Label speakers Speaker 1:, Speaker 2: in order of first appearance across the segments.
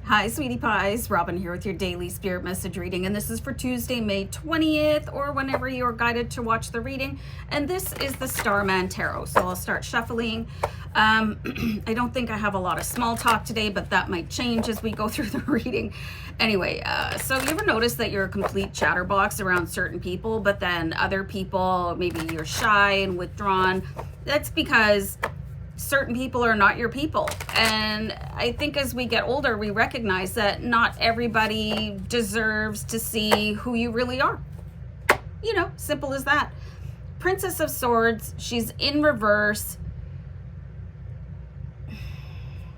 Speaker 1: Hi, sweetie pies. Robin here with your daily spirit message reading, and this is for Tuesday, May 20th, or whenever you're guided to watch the reading. And this is the Starman Tarot. So I'll start shuffling. I don't think I have a lot of small talk today, but that might change as we go through the reading. Anyway, so you ever notice that you're a complete chatterbox around certain people, but then other people, maybe you're shy and withdrawn? That's because certain people are not your people. And I think as we get older, we recognize that not everybody deserves to see who you really are. You know, simple as that. Princess of Swords, she's in reverse.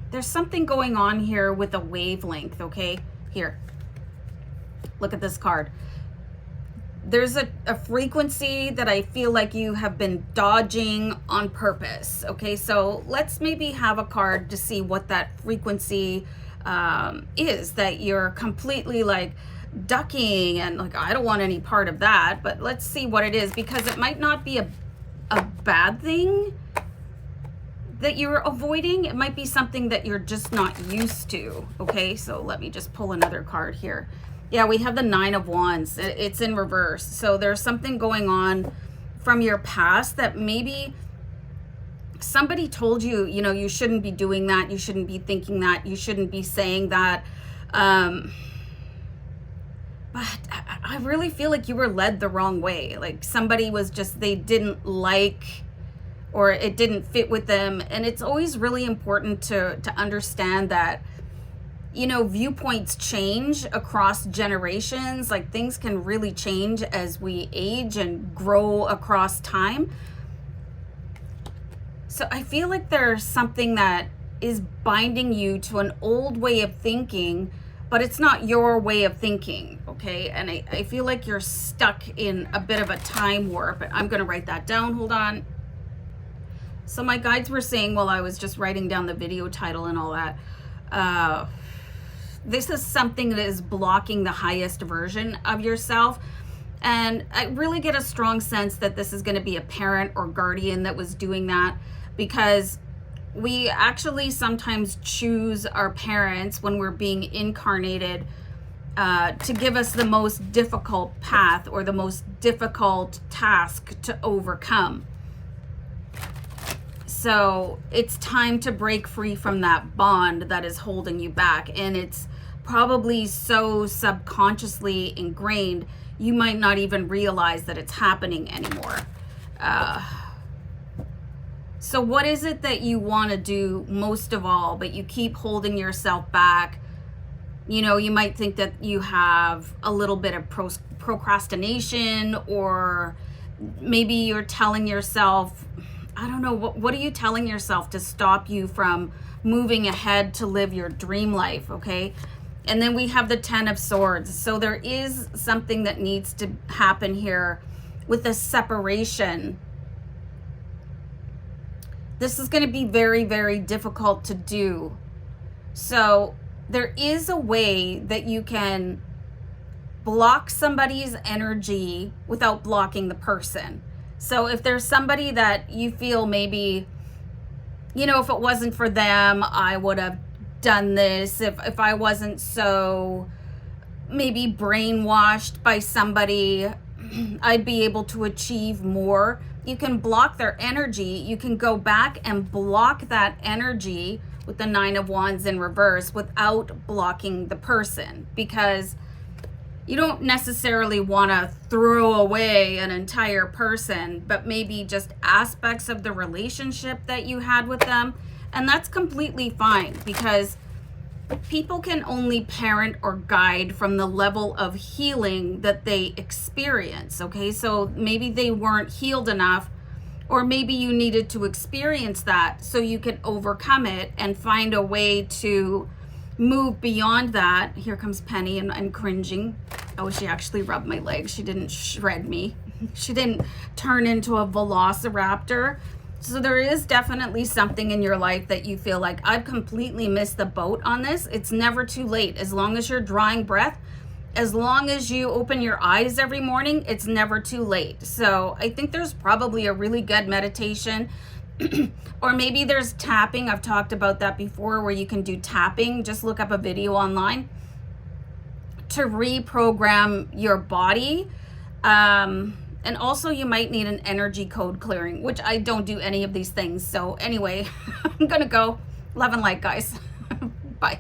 Speaker 1: There's something going on here with a wavelength, okay? Here, look at this card. There's a frequency that I feel like you have been dodging on purpose. Okay, so let's maybe have a card to see what that frequency is that you're completely like ducking and like, I don't want any part of that, but let's see what it is, because it might not be a bad thing that you're avoiding. It might be something that you're just not used to. Okay, so let me just pull another card here. Yeah, we have the Nine of Wands. It's in reverse. So there's something going on from your past that maybe somebody told you, you know, you shouldn't be doing that. You shouldn't be thinking that. You shouldn't be saying that. But I really feel like you were led the wrong way. Like somebody was just, they didn't like, or it didn't fit with them. And it's always really important to understand that, you know, viewpoints change across generations. Like things can really change as we age and grow across time. So I feel like there's something that is binding you to an old way of thinking, but it's not your way of thinking, okay? And I feel like you're stuck in a bit of a time warp. I'm gonna write that down, hold on. So my guides were saying while I was just writing down the video title and all that, this is something that is blocking the highest version of yourself. And I really get a strong sense that this is going to be a parent or guardian that was doing that, because we actually sometimes choose our parents when we're being incarnated to give us the most difficult path or the most difficult task to overcome. So it's time to break free from that bond that is holding you back. And it's probably so subconsciously ingrained, you might not even realize that it's happening anymore. So what is it that you want to do most of all, but you keep holding yourself back? You know, you might think that you have a little bit of procrastination, or maybe you're telling yourself, I don't know, what are you telling yourself to stop you from moving ahead to live your dream life, okay? And then we have the Ten of Swords. So there is something that needs to happen here with the separation. This is going to be very, very difficult to do. So there is a way that you can block somebody's energy without blocking the person. So if there's somebody that you feel maybe, you know, if it wasn't for them, I would have done this. If I wasn't so maybe brainwashed by somebody, I'd be able to achieve more. You can block their energy. You can go back and block that energy with the Nine of Wands in reverse without blocking the person, because you don't necessarily want to throw away an entire person, but maybe just aspects of the relationship that you had with them. And that's completely fine, because people can only parent or guide from the level of healing that they experience, okay? So maybe they weren't healed enough, or maybe you needed to experience that so you could overcome it and find a way to move beyond that. Here comes Penny and cringing. Oh, she actually rubbed my leg. She didn't shred me. She didn't turn into a velociraptor. So there is definitely something in your life that you feel like, I've completely missed the boat on this. It's never too late. As long as you're drawing breath, as long as you open your eyes every morning, it's never too late. So I think there's probably a really good meditation Or maybe there's tapping. I've talked about that before, where you can do tapping. Just look up a video online to reprogram your body. And also you might need an energy code clearing, which I don't do any of these things. So anyway, I'm gonna go. Love and light, guys. Bye.